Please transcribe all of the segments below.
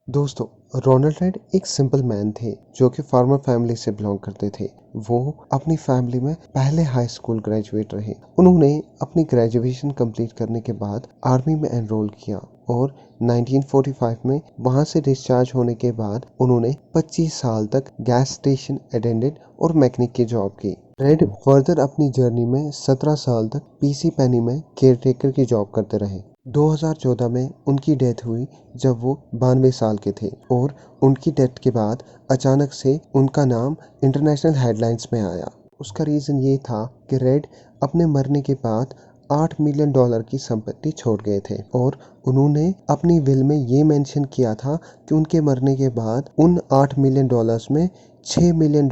दोस्तों, Ronald red एक simple man थे जो कि फार्मर फैमिली से बिलोंग करते थे। वो अपनी फैमिली में पहले हाई स्कूल ग्रेजुएट रहे। उन्होंने अपनी ग्रेजुएशन कंप्लीट करने के बाद आर्मी में एनरोल किया और 1945 में वहां से डिस्चार्ज होने के बाद उन्होंने 25 साल तक गैस स्टेशन अटेंडेंट और मैकेनिक की जॉब की। रेड फर्दर अपनी जर्नी में 17 साल तक पीसी पैनी में केयरटेकर की जॉब करते रहे। 2014 में उनकी डेथ हुई जब वो 92 साल के थे और उनकी डेथ के बाद अचानक से उनका नाम इंटरनेशनल हेडलाइंस में आया। उसका रीज़न ये था कि रेड अपने मरने के बाद $8 मिलियन की संपत्ति छोड़ गए थे और उन्होंने अपनी विल में ये मेंशन किया था कि उनके मरने के बाद उन $8 मिलियन में $6 मिलियन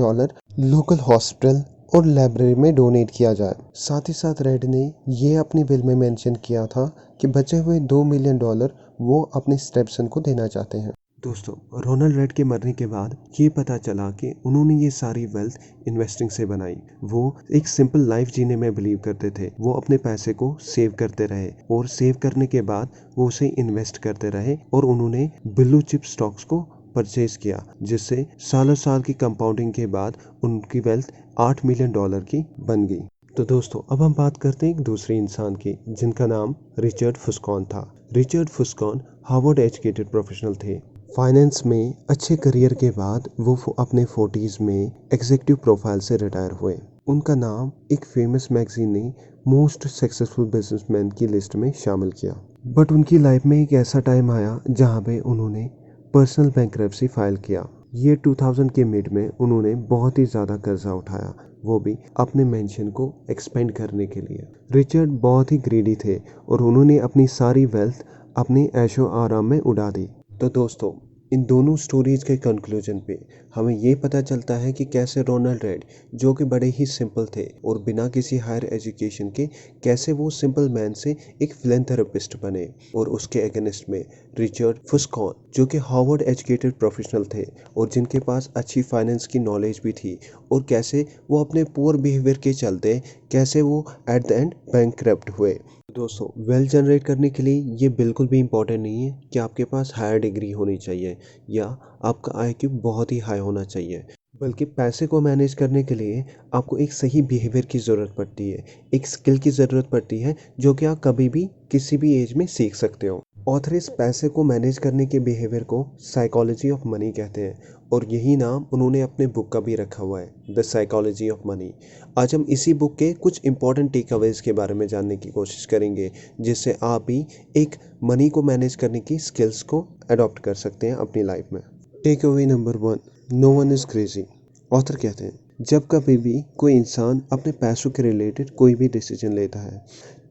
लोकल हॉस्पिटल और लाइब्रेरी में डोनेट किया जाए। साथ ही साथ रेड ने ये अपनी विल में मेंशन किया था कि बचे हुए $2 मिलियन वो अपने स्टेप्सन को देना चाहते हैं। दोस्तों, रोनाल्ड रेड के मरने के बाद ये पता चला कि उन्होंने ये सारी वेल्थ इन्वेस्टिंग से बनाई। वो एक सिंपल लाइफ जीने में बिलीव करते थे। वो अपने पैसे को सेव करते रहे और सेव करने के बाद वो उसे इन्वेस्ट करते रहे और उन्होंने ब्लू चिप स्टॉक्स को परचेज किया, जिससे सालों साल की कंपाउंडिंग के बाद उनकी वेल्थ $8 मिलियन की बन गई। तो दोस्तों, अब हम बात करते हैं एक दूसरे इंसान की जिनका नाम रिचर्ड फुस्कॉन था। रिचर्ड फुस्कॉन हार्वर्ड एजुकेटेड प्रोफेशनल थे। फाइनेंस में अच्छे करियर के बाद वो अपने 40s में एग्जीक्यूटिव प्रोफाइल से रिटायर हुए। उनका नाम एक फेमस मैगजीन ने मोस्ट सक्सेसफुल बिजनेसमैन की लिस्ट में शामिल किया। बट उनकी लाइफ में एक ऐसा टाइम आया जहां पे उन्होंने पर्सनल बैंकरप्सी फाइल किया। ये 2000 के मिड में उन्होंने बहुत ही ज़्यादा कर्जा उठाया, वो भी अपने मेंशन को एक्सपेंड करने के लिए। रिचर्ड बहुत ही ग्रीडी थे और उन्होंने अपनी सारी वेल्थ अपनी ऐशो आराम में उड़ा दी। तो दोस्तों, इन दोनों स्टोरीज के कंक्लूजन पे हमें ये पता चलता है कि कैसे रोनाल्ड रेड, जो कि बड़े ही सिंपल थे और बिना किसी हायर एजुकेशन के, कैसे वो सिंपल मैन से एक फिलैंथरोपिस्ट बने। और उसके अगेंस्ट में रिचर्ड फुस्कॉन, जो कि हार्वर्ड एजुकेटेड प्रोफेशनल थे और जिनके पास अच्छी फाइनेंस की नॉलेज भी थी, और कैसे वो अपने पुअर बिहेवियर के चलते कैसे वो एट द एंड बैंकरप्ट हुए। दोस्तों, वेल्थ जनरेट करने के लिए ये बिल्कुल भी इम्पोर्टेंट नहीं है कि आपके पास हायर डिग्री होनी चाहिए या आपका आईक्यू बहुत ही हाई होना चाहिए, बल्कि पैसे को मैनेज करने के लिए आपको एक सही बिहेवियर की ज़रूरत पड़ती है, एक स्किल की ज़रूरत पड़ती है जो कि आप कभी भी किसी भी एज में सीख सकते हो। ऑथर इस पैसे को मैनेज करने के बिहेवियर को साइकोलॉजी ऑफ मनी कहते हैं और यही नाम उन्होंने अपने बुक का भी रखा हुआ है, द साइकोलॉजी ऑफ मनी। आज हम इसी बुक के कुछ इंपॉर्टेंट टेक अवेज के बारे में जानने की कोशिश करेंगे, जिससे आप भी एक मनी को मैनेज करने की स्किल्स को अडॉप्ट कर सकते हैं अपनी लाइफ में। Take away number 1, no one is crazy. Author कहते हैं, जब कभी भी कोई इंसान अपने पैसों के रिलेटेड कोई भी डिसीजन लेता है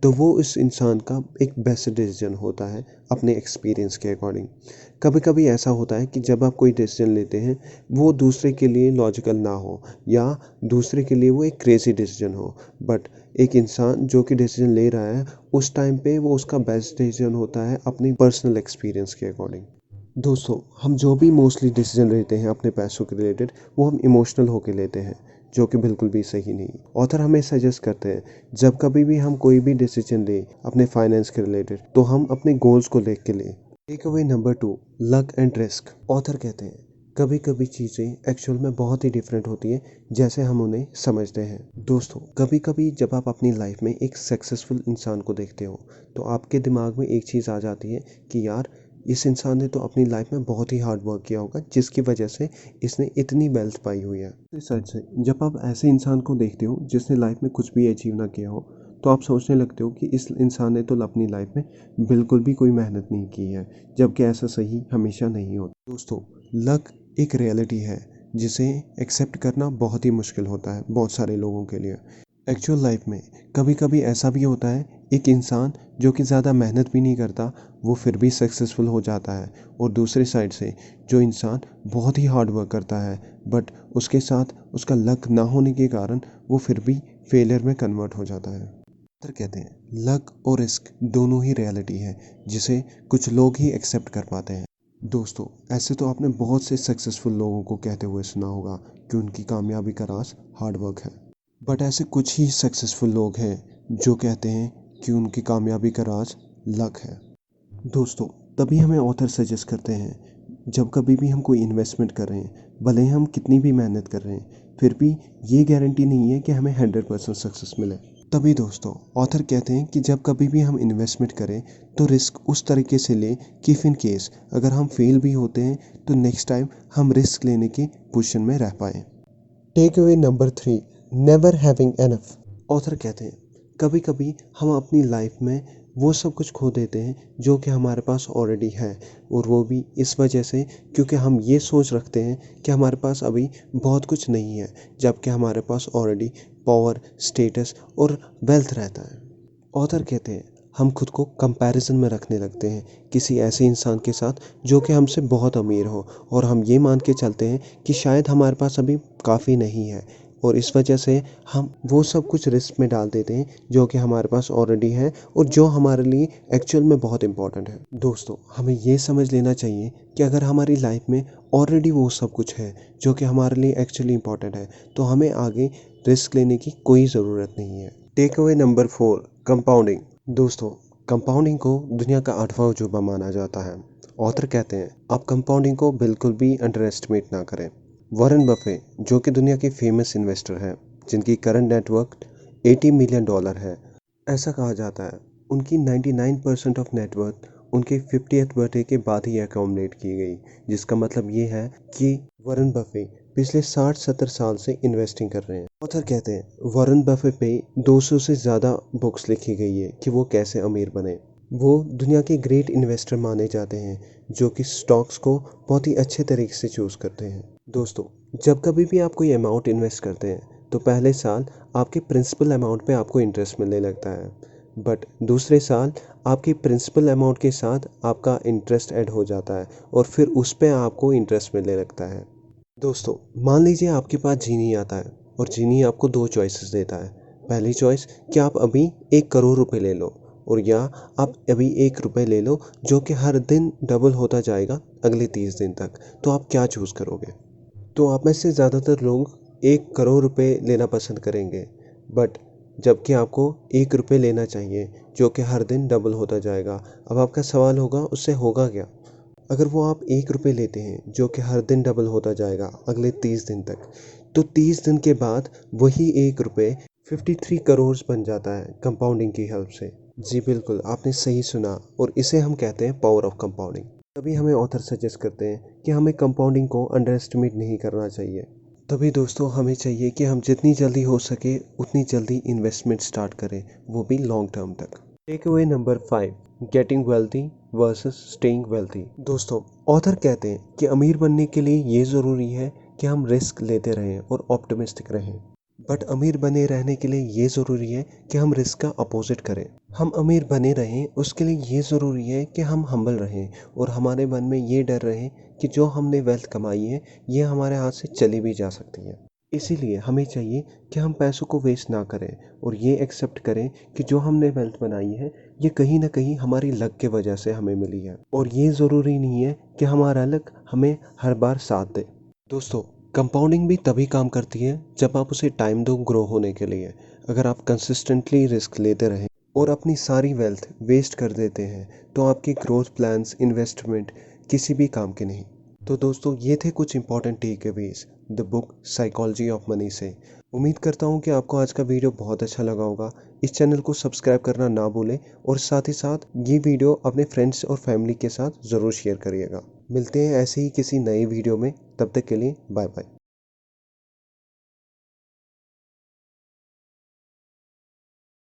तो वो उस इंसान का एक बेस्ट डिसीजन होता है अपने एक्सपीरियंस के अकॉर्डिंग। कभी कभी ऐसा होता है कि जब आप कोई डिसीजन लेते हैं वो दूसरे के लिए लॉजिकल ना हो या दूसरे के लिए वो एक क्रेजी डिसीजन हो, बट एक इंसान जो कि डिसीजन ले रहा है उस टाइम पे वो उसका बेस्ट डिसीजन होता है अपनी पर्सनल एक्सपीरियंस के अकॉर्डिंग। दोस्तों, हम जो भी मोस्टली डिसीजन लेते हैं अपने पैसों के रिलेटेड, वो हम इमोशनल होके लेते हैं, जो कि बिल्कुल भी सही नहीं। ऑथर हमें सजेस्ट करते हैं जब कभी भी हम कोई भी डिसीजन लें अपने फाइनेंस के रिलेटेड तो हम अपने गोल्स को लेख के लें। Take away number 2, luck and risk. Author कहते हैं, कभी कभी चीज़ें एक्चुअल में बहुत ही डिफरेंट होती है जैसे हम उन्हें समझते हैं। दोस्तों, कभी कभी जब आप अपनी लाइफ में एक सक्सेसफुल इंसान को देखते हो तो आपके दिमाग में एक चीज़ आ जाती है कि यार, इस इंसान ने तो अपनी लाइफ में बहुत ही हार्ड वर्क किया होगा जिसकी वजह से इसने इतनी वेल्थ पाई हुई है। इस साइड से जब आप ऐसे इंसान को देखते हो जिसने लाइफ में कुछ भी अचीव ना किया हो तो आप सोचने लगते हो कि इस इंसान ने तो अपनी लाइफ में बिल्कुल भी कोई मेहनत नहीं की है, जबकि ऐसा सही हमेशा नहीं होता। दोस्तों, लक एक रियलिटी है जिसे एक्सेप्ट करना बहुत ही मुश्किल होता है बहुत सारे लोगों के लिए। एक्चुअल लाइफ में कभी कभी ऐसा भी होता है, एक इंसान जो कि ज़्यादा मेहनत भी नहीं करता वो फिर भी सक्सेसफुल हो जाता है, और दूसरी साइड से जो इंसान बहुत ही हार्ड वर्क करता है बट उसके साथ उसका लक ना होने के कारण वो फिर भी फेलियर में कन्वर्ट हो जाता है। तो कहते हैं, लक और रिस्क दोनों ही रियलिटी है जिसे कुछ लोग ही एक्सेप्ट कर पाते हैं। दोस्तों, ऐसे तो आपने बहुत से सक्सेसफुल लोगों को कहते हुए सुना होगा कि उनकी कामयाबी का राज हार्ड वर्क है, बट ऐसे कुछ ही सक्सेसफुल लोग हैं जो कहते हैं कि उनकी कामयाबी का राज लक है। दोस्तों, तभी हमें ऑथर सजेस्ट करते हैं जब कभी भी हम कोई इन्वेस्टमेंट कर रहे हैं, भले ही हम कितनी भी मेहनत कर रहे हैं, फिर भी ये गारंटी नहीं है कि हमें 100% सक्सेस मिले। तभी दोस्तों ऑथर कहते हैं कि जब कभी भी हम इन्वेस्टमेंट करें तो रिस्क उस तरीके से लें कि इफ इन केस अगर हम फेल भी होते हैं तो नेक्स्ट टाइम हम रिस्क लेने की पोजीशन में रह पाएँ। Take away number 3, never having enough. Author कहते हैं कभी कभी हम अपनी लाइफ में वो सब कुछ खो देते हैं जो कि हमारे पास ऑलरेडी है, और वो भी इस वजह से क्योंकि हम ये सोच रखते हैं कि हमारे पास अभी बहुत कुछ नहीं है, जबकि हमारे पास ऑलरेडी पावर, स्टेटस और वेल्थ रहता है। ऑथर कहते हैं हम खुद को कंपैरिजन में रखने लगते हैं किसी ऐसे इंसान के साथ जो कि हमसे बहुत अमीर हो, और हम ये मान के चलते हैं कि शायद हमारे पास अभी काफ़ी नहीं है, और इस वजह से हम वो सब कुछ रिस्क में डाल देते हैं जो कि हमारे पास ऑलरेडी है और जो हमारे लिए एक्चुअल में बहुत इंपॉर्टेंट है। दोस्तों हमें ये समझ लेना चाहिए कि अगर हमारी लाइफ में ऑलरेडी वो सब कुछ है जो कि हमारे लिए एक्चुअली इंपॉर्टेंट है, तो हमें आगे रिस्क लेने की कोई ज़रूरत नहीं है। Take away number 4, compounding. दोस्तों कंपाउंडिंग को दुनिया का 8वां अजूबा माना जाता है। ऑथर कहते हैं आप कंपाउंडिंग को बिल्कुल भी अंडर एस्टिमेट ना करें। वॉरेन बफे जो कि दुनिया के फेमस इन्वेस्टर हैं, जिनकी करंट नेटवर्थ $80 मिलियन है, ऐसा कहा जाता है उनकी 99% ऑफ नेटवर्थ उनके 50th बर्थडे के बाद ही अकोमोडेट की गई, जिसका मतलब ये है कि वॉरेन बफे पिछले 60-70 साल से इन्वेस्टिंग कर रहे हैं। ऑथर कहते हैं वॉरेन बफे पे 200 से ज़्यादा बुक्स लिखी गई है कि वो कैसे अमीर बने। वो दुनिया के ग्रेट इन्वेस्टर माने जाते हैं जो कि स्टॉक्स को बहुत ही अच्छे तरीके से चूज़ करते हैं। दोस्तों जब कभी भी आप कोई अमाउंट इन्वेस्ट करते हैं तो पहले साल आपके प्रिंसिपल अमाउंट पे आपको इंटरेस्ट मिलने लगता है, बट दूसरे साल आपकी प्रिंसिपल अमाउंट के साथ आपका इंटरेस्ट ऐड हो जाता है और फिर उस पे आपको इंटरेस्ट मिलने लगता है। दोस्तों मान लीजिए आपके पास जीनी आता है और जीनी आपको 2 चॉइसेस देता है। पहली चॉइस कि आप अभी 1 करोड़ रुपए ले लो, और या आप अभी 1 रुपए ले लो जो कि हर दिन डबल होता जाएगा अगले 30 दिन तक। तो आप क्या चूज़ करोगे? तो आप में से ज़्यादातर लोग 1 करोड़ रुपए लेना पसंद करेंगे, बट जबकि आपको 1 रुपए लेना चाहिए जो कि हर दिन डबल होता जाएगा। अब आपका सवाल होगा उससे होगा क्या? अगर वो आप 1 रुपए लेते हैं जो कि हर दिन डबल होता जाएगा अगले 30 दिन तक, तो 30 दिन के बाद वही 1 रुपए 53 करोड़ बन जाता है कंपाउंडिंग की हेल्प से। जी बिल्कुल, आपने सही सुना, और इसे हम कहते हैं पावर ऑफ कंपाउंडिंग। तभी हमें ऑथर सजेस्ट करते हैं कि हमें कंपाउंडिंग को अंडर एस्टिमेट नहीं करना चाहिए। तभी दोस्तों हमें चाहिए कि हम जितनी जल्दी हो सके उतनी जल्दी इन्वेस्टमेंट स्टार्ट करें, वो भी लॉन्ग टर्म तक। Take away number 5, getting wealthy versus staying wealthy. दोस्तों ऑथर कहते हैं कि अमीर बनने के लिए ये ज़रूरी है कि हम रिस्क लेते रहें और ऑप्टिमिस्टिक रहें, बट अमीर बने रहने के लिए ये ज़रूरी है कि हम रिस्क का अपोजिट करें। हम अमीर बने रहें उसके लिए ये ज़रूरी है कि हम हम्बल रहें और हमारे मन में ये डर रहे कि जो हमने वेल्थ कमाई है ये हमारे हाथ से चली भी जा सकती है। इसीलिए हमें चाहिए कि हम पैसों को वेस्ट ना करें और ये एक्सेप्ट करें कि जो हमने वेल्थ बनाई है ये कहीं ना कहीं हमारी लक के वजह से हमें मिली है, और ये ज़रूरी नहीं है कि हमारा लक हमें हर बार साथ दे। दोस्तों कंपाउंडिंग भी तभी काम करती है जब आप उसे टाइम दो ग्रो होने के लिए। अगर आप कंसिस्टेंटली रिस्क लेते रहें और अपनी सारी वेल्थ वेस्ट कर देते हैं तो आपकी ग्रोथ प्लान्स, इन्वेस्टमेंट किसी भी काम के नहीं। तो दोस्तों ये थे कुछ important takeaways the book psychology of money से। उम्मीद करता हूँ कि आपको आज का वीडियो बहुत अच्छा लगा होगा। इस चैनल को सब्सक्राइब करना ना भूलें, और साथ ही साथ ये वीडियो अपने फ्रेंड्स और फैमिली के साथ ज़रूर शेयर करिएगा। मिलते हैं ऐसे ही किसी नए वीडियो में, तब तक के लिए बाय बाय।